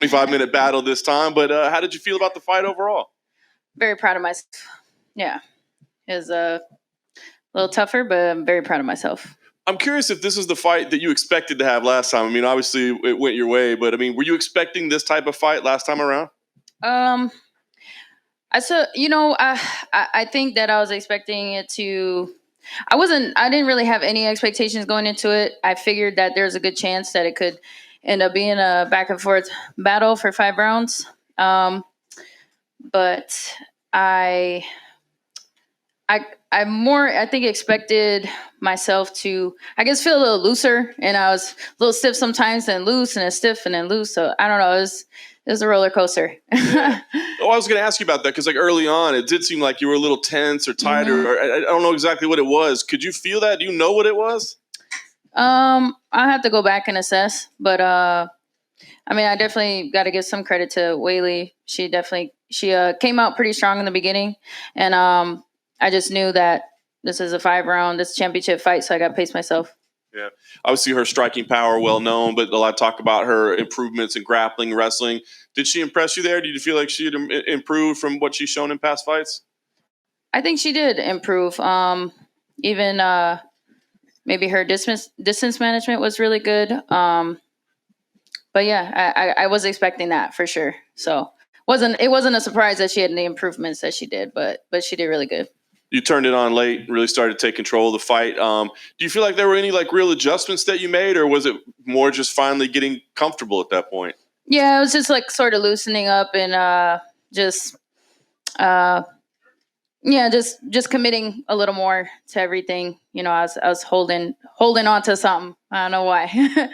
25-minute battle this time. But how did you feel about the fight overall? Very proud of myself. Yeah. It was a little tougher, but I'm very proud of myself. I'm curious if this is the fight that you expected to have last time. I mean, obviously it went your way, but I mean, were you expecting this type of fight last time around? I think that I was expecting it to. I didn't really have any expectations going into it. I figured that there's a good chance that it could end up being a back and forth battle for 5 rounds. But I think expected myself to, I guess, feel a little looser, and I was a little stiff sometimes, and loose, and then stiff, and then loose. So I don't know. It was a roller coaster. Yeah. Oh, I was going to ask you about that because, like, early on, it did seem like you were a little tense or tighter. Mm-hmm. I don't know exactly what it was. Could you feel that? Do you know what it was? I have to go back and assess, but I definitely got to give some credit to Weili. She came out pretty strong in the beginning, and I just knew that this is a 5-round, this championship fight, so I got to pace myself. Yeah. Obviously, her striking power, well known, but a lot of talk about her improvements in grappling, wrestling. Did she impress you there? Did you feel like she had improved from what she's shown in past fights? I think she did improve. Even maybe her distance management was really good. But yeah, I was expecting that for sure. So it wasn't a surprise that she had the improvements that she did, but she did really good. You turned it on late, really started to take control of the fight. Do you feel like there were any real adjustments that you made, or was it more just finally getting comfortable at that point? Yeah, it was just sort of loosening up and just committing a little more to everything. You know, I was holding on to something. I don't know why.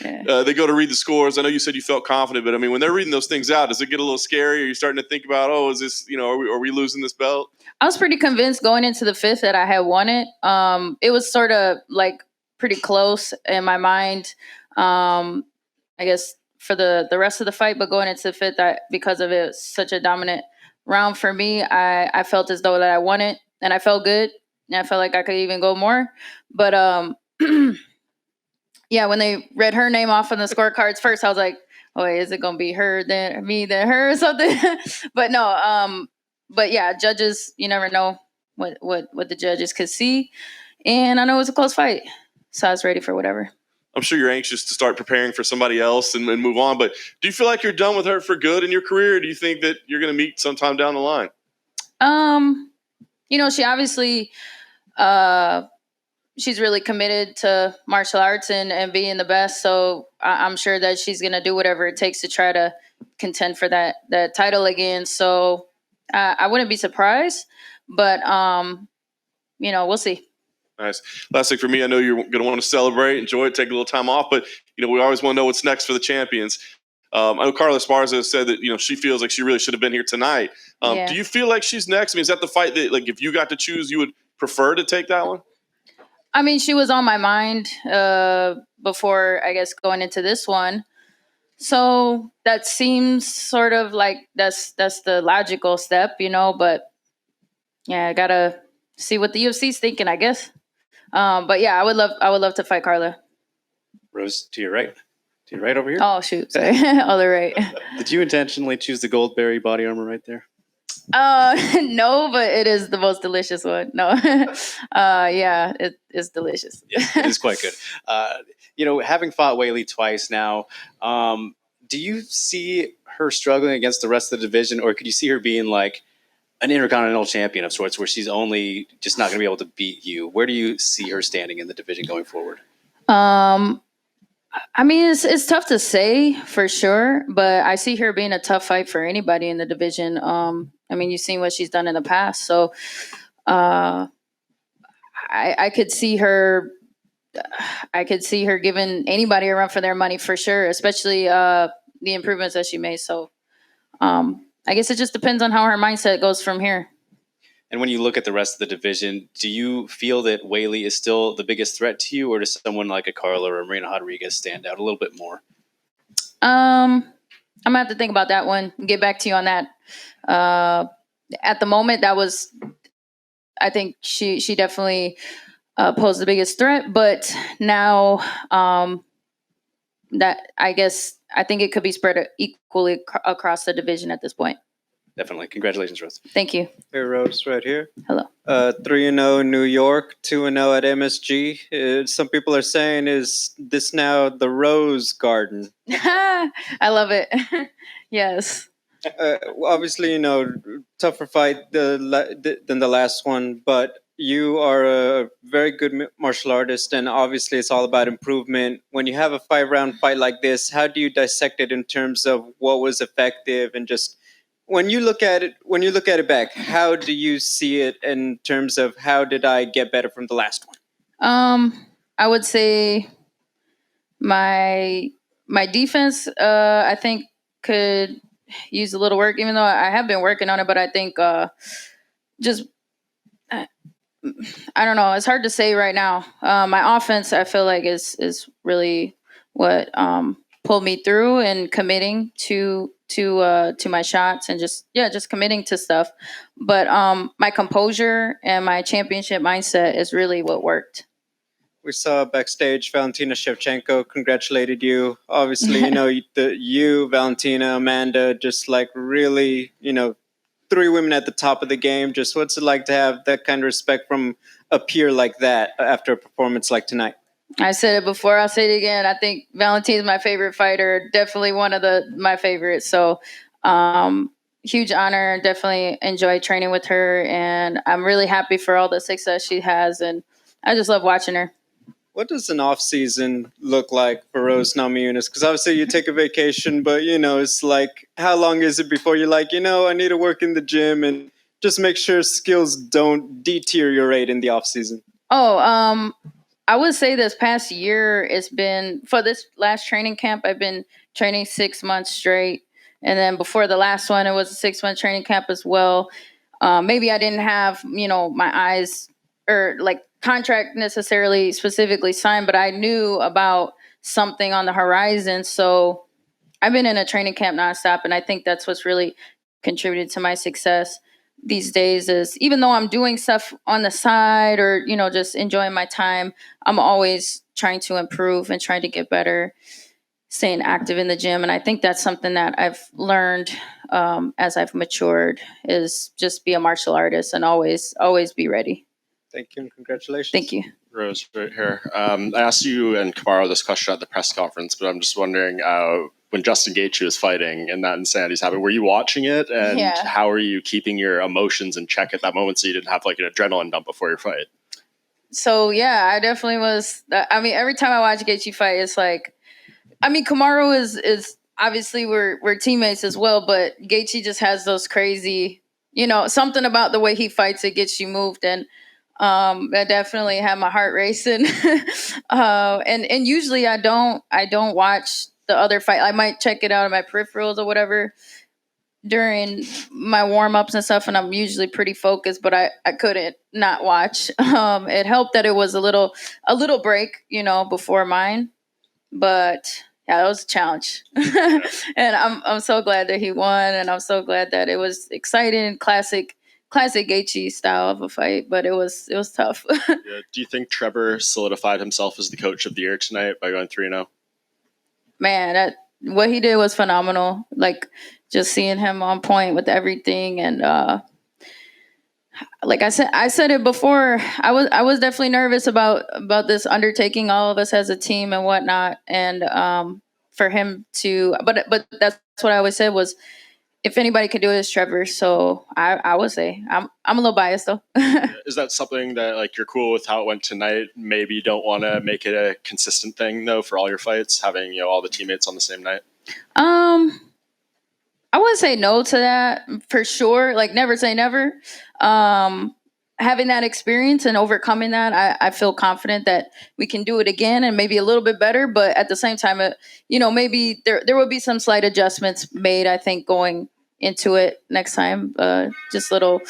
Yeah. They go to read the scores. I know you said you felt confident, but I mean, when they're reading those things out, does it get a little scary? Are you starting to think about, is this, are we losing this belt? I was pretty convinced going into the 5th that I had won it. It was sort of pretty close in my mind. I guess for the rest of the fight, but going into the 5th, because of it was such a dominant round for me, I felt as though that I won it, and I felt good, and I felt like I could even go more. But yeah, when they read her name off on the scorecards first, I was like, oh wait, is it gonna be her then me then her or something? But no, but yeah, judges, you never know what the judges could see, and I know it was a close fight, so I was ready for whatever. I'm sure you're anxious to start preparing for somebody else and move on, but do you feel like you're done with her for good in your career, or do you think that you're going to meet sometime down the line? She obviously, she's really committed to martial arts and being the best, so I'm sure that she's going to do whatever it takes to try to contend for that title again, so I wouldn't be surprised, but, we'll see. Nice. Last thing for me, I know you're going to want to celebrate, enjoy it, take a little time off, but, we always want to know what's next for the champions. I know Carla Esparza has said that, she feels like she really should have been here tonight. Yeah. Do you feel like she's next? I mean, is that the fight that, if you got to choose, you would prefer to take that one? I mean, she was on my mind before, I guess, going into this one. So that seems sort of like that's the logical step, but yeah, I got to see what the UFC's thinking, I guess. But yeah, I would love to fight Carla. Rose, to your right. To your right over here. Oh, shoot. Sorry. On the right. Did you intentionally choose the Goldberry body armor right there? No, but it is the most delicious one. No. Yeah, it's delicious. Yeah, it is quite good. Having fought Weili twice now, do you see her struggling against the rest of the division, or could you see her being like an intercontinental champion of sorts where she's only just not going to be able to beat you? Where do you see her standing in the division going forward? I mean, it's tough to say for sure, but I see her being a tough fight for anybody in the division. I mean, you've seen what she's done in the past, so I could see her. I could see her giving anybody a run for their money for sure, especially the improvements that she made. So I guess it just depends on how her mindset goes from here. And when you look at the rest of the division, do you feel that Weili is still the biggest threat to you, or does someone like a Carla or Marina Rodriguez stand out a little bit more? I'm gonna have to think about that one and get back to you on that. At the moment, I think she definitely posed the biggest threat, but now I think it could be spread equally across the division at this point. Definitely. Congratulations, Rose. Thank you. Hey, Rose, right here. Hello. 3-0 New York, 2-0 at MSG. Some people are saying, is this now the Rose Garden? I love it. Yes. Obviously, tougher fight than the last one, but you are a very good martial artist, and obviously it's all about improvement. When you have a 5-round fight like this, how do you dissect it in terms of what was effective, and just when you look at it back, how do you see it in terms of how did I get better from the last one? I would say my defense, I think, could use a little work, even though I have been working on it. But I think I don't know. It's hard to say right now. My offense, I feel like, is really what pulled me through and committing to my shots and just committing to stuff. But my composure and my championship mindset is really what worked. We saw backstage Valentina Shevchenko congratulated you. Obviously, you, Valentina, Amanda, just like really, 3 women at the top of the game. Just what's it like to have that kind of respect from a peer like that after a performance like tonight? I said it before, I'll say it again. I think Valentina's my favorite fighter, definitely one of my favorites. So huge honor, definitely enjoy training with her. And I'm really happy for all the success she has. And I just love watching her. What does an off season look like for Rose Namajunas? Because obviously you take a vacation, but it's like, how long is it before you're like, I need to work in the gym and just make sure skills don't deteriorate in the off season? I would say this past year, it's been, for this last training camp, I've been training 6 months straight. And then before the last one, it was a 6-month training camp as well. Maybe I didn't have, my eyes or like contract necessarily specifically signed, but I knew about something on the horizon. So I've been in a training camp nonstop. And I think that's what's really contributed to my success these days is even though I'm doing stuff on the side or, just enjoying my time, I'm always trying to improve and trying to get better, staying active in the gym. And I think that's something that I've learned as I've matured is just be a martial artist and always be ready. Thank you and congratulations. Thank you. Rose, right here. I asked you and Kamaru this question at the press conference, but I'm just wondering when Justin Gaethje was fighting and that insanity's happening, were you watching it? And how are you keeping your emotions in check at that moment so you didn't have like an adrenaline dump before your fight? So, I definitely was. Every time I watch Gaethje fight, it's like, Kamaru is obviously we're teammates as well, but Gaethje just has those crazy, something about the way he fights that gets you moved. And that definitely had my heart racing. And usually I don't watch the other fight. I might check it out on my peripherals or whatever during my warm-ups and stuff, and I'm usually pretty focused, but I couldn't not watch. It helped that it was a little break, before mine. But that was a challenge. And I'm so glad that he won, and I'm so glad that it was exciting, classic Gaethje style of a fight, but it was tough. Do you think Trevor solidified himself as the coach of the year tonight by going 3-0? Man, what he did was phenomenal. Like just seeing him on point with everything, and like I said it before. I was definitely nervous about this undertaking, all of us as a team and whatnot, and for him to, but that's what I always said was, if anybody could do it, it's Trevor. So I would say I'm a little biased though. Is that something that like you're cool with how it went tonight? Maybe you don't want to make it a consistent thing though for all your fights, having all the teammates on the same night. I wouldn't say no to that for sure. Like never say never. Having that experience and overcoming that, I feel confident that we can do it again and maybe a little bit better. But at the same time, maybe there will be some slight adjustments made, I think, going into it next time. Just little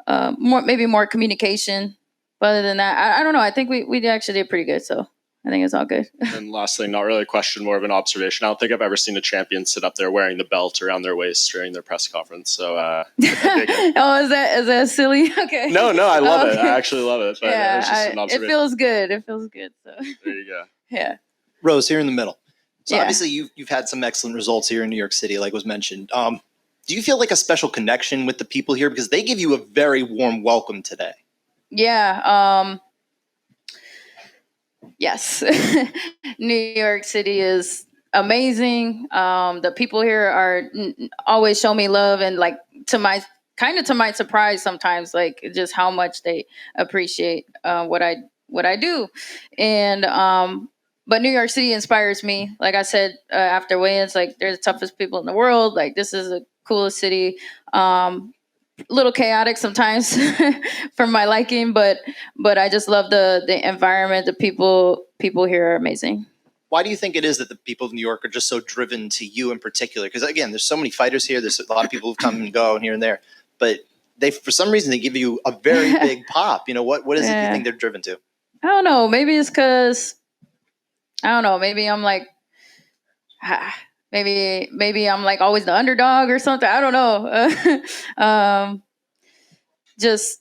more communication. But other than that, I don't know. I think we actually did pretty good. So I think it's all good. And last thing, not really a question, more of an observation. I don't think I've ever seen a champion sit up there wearing the belt around their waist during their press conference. So, I dig it. Oh, is that silly? Okay. No, I love it. I actually love it. But it's just an observation. It feels good. So there you go. Yeah. Rose, here in the middle. So obviously you've had some excellent results here in New York City, like was mentioned. Do you feel like a special connection with the people here because they give you a very warm welcome today? Yeah. Yes. New York City is amazing. The people here are always show me love, and like to my surprise sometimes, like just how much they appreciate what I do. And but New York City inspires me. Like I said after weigh-ins, like they're the toughest people in the world. Like this is the coolest city. Little chaotic sometimes for my liking, but I just love the environment. The people here are amazing. Why do you think it is that the people of New York are just so driven to you in particular? Because again, there's so many fighters here. There's a lot of people who come and go and here and there, but they, for some reason, they give you a very big pop. You know, what is it you think they're driven to? I don't know. Maybe it's because I don't know. Maybe I'm like. Maybe I'm like always the underdog or something. I don't know. Just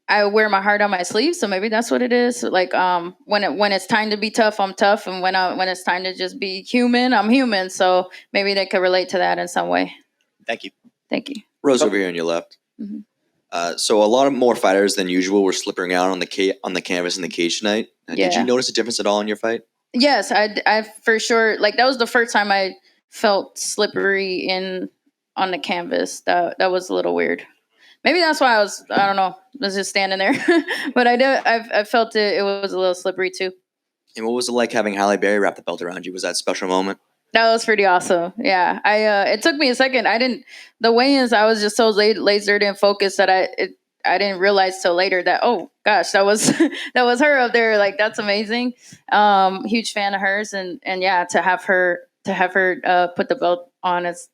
I wear my heart on my sleeve, so maybe that's what it is. Like when it's time to be tough, I'm tough, and when it's time to just be human, I'm human. So maybe they could relate to that in some way. Thank you. Thank you. Rose over here on your left. Mm-hmm. So a lot of more fighters than usual were slipping out on the canvas in the cage tonight. Did you notice a difference at all in your fight? Yes, I for sure. Like that was the first time I felt slippery on the canvas. That was a little weird. Maybe that's why I don't know, was just standing there. But I felt it was a little slippery too. And what was it like having Halle Berry wrap the belt around you? Was that a special moment? That was pretty awesome. Yeah. It took me a second. The weigh-ins, I was just so lasered and focused that I didn't realize till later that, oh gosh, that was that was her up there. Like that's amazing. Huge fan of hers, and yeah, to have her put the belt on is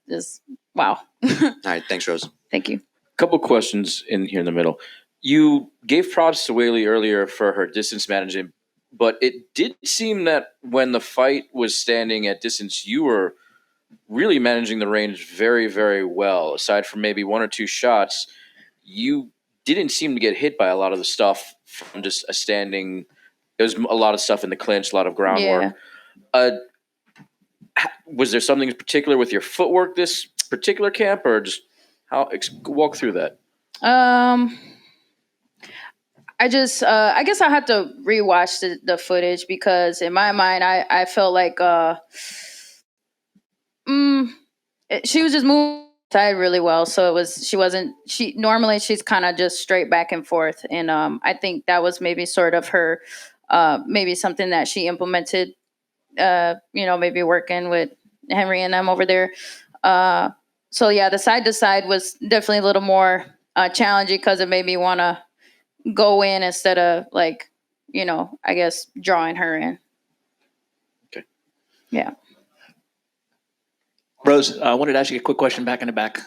wow. All right, thanks, Rose. Thank you. Couple questions in here in the middle. You gave props to Weili earlier for her distance management, but it did seem that when the fight was standing at distance, you were really managing the range very, very well. Aside from maybe one or two shots, you didn't seem to get hit by a lot of the stuff from just a standing. There's a lot of stuff in the clinch, a lot of groundwork. Yeah. Was there something in particular with your footwork this particular camp, or just walk through that? I guess I had to rewatch the footage because in my mind I felt like she was just moving side really well, so normally she's kind of just straight back and forth, and I think that was maybe sort of her maybe something that she implemented, maybe working with Henry and them over there. So yeah, the side to side was definitely a little more challenging because it made me want to go in instead of like, I guess drawing her in. Okay. Yeah. Rose, I wanted to ask you a quick question back in the back.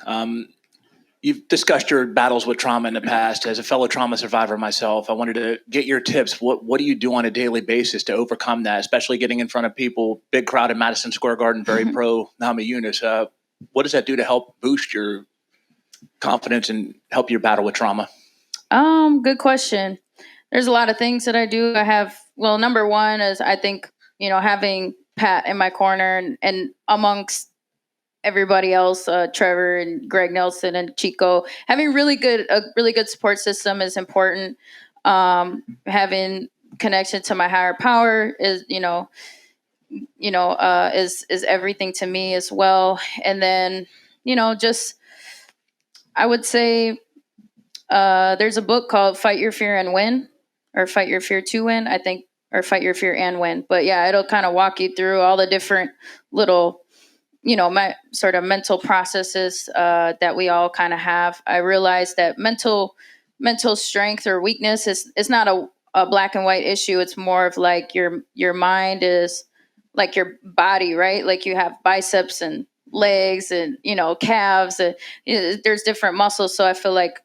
You've discussed your battles with trauma in the past. As a fellow trauma survivor myself, I wanted to get your tips. What do you do on a daily basis to overcome that, especially getting in front of people, big crowd in Madison Square Garden, very pro Namajunas. What does that do to help boost your confidence and help your battle with trauma? Good question. There's a lot of things that I do. Number one is I think, having Pat in my corner and amongst everybody else, Trevor and Greg Nelson and Chico, having a really good support system is important. Having connection to my higher power is, is everything to me as well. And then, just, I would say, there's a book called Fight Your Fear and Win, or Fight Your Fear to Win, I think, or Fight Your Fear and Win. But yeah, it'll kind of walk you through all the different little, my sort of mental processes that we all kind of have. I realized that mental strength or weakness is not a black and white issue. It's more of like your mind is like your body, right? Like you have biceps and legs and, calves. And, there's different muscles. So I feel like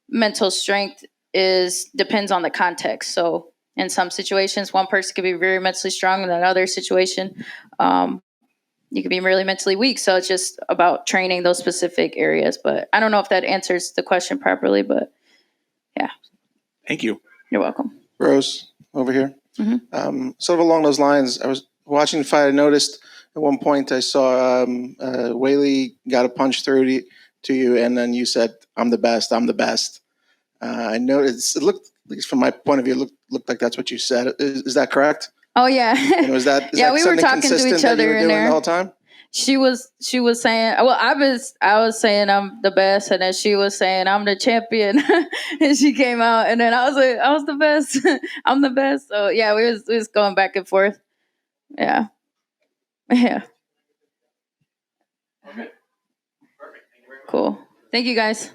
mental strength depends on the context. So in some situations, one person could be very mentally strong, and in another situation, you could be really mentally weak. So it's just about training those specific areas. But I don't know if that answers the question properly, but yeah. Thank you. You're welcome. Rose, over here. Mm-hmm. Sort of along those lines, I was watching the fight, I noticed at one point I saw Weili got a punch through to you, and then you said, "I'm the best. I'm the best." I noticed it looked, at least from my point of view, looked like that's what you said. Is that correct? Oh yeah. And was that yeah? We were talking to each other in there the whole time. She was saying, well, I was saying I'm the best, and then she was saying I'm the champion, and she came out, and then I was like, I was the best, I'm the best. So yeah, we was going back and forth. Yeah, yeah. Okay. Perfect. Thank you very much. Cool. Thank you guys.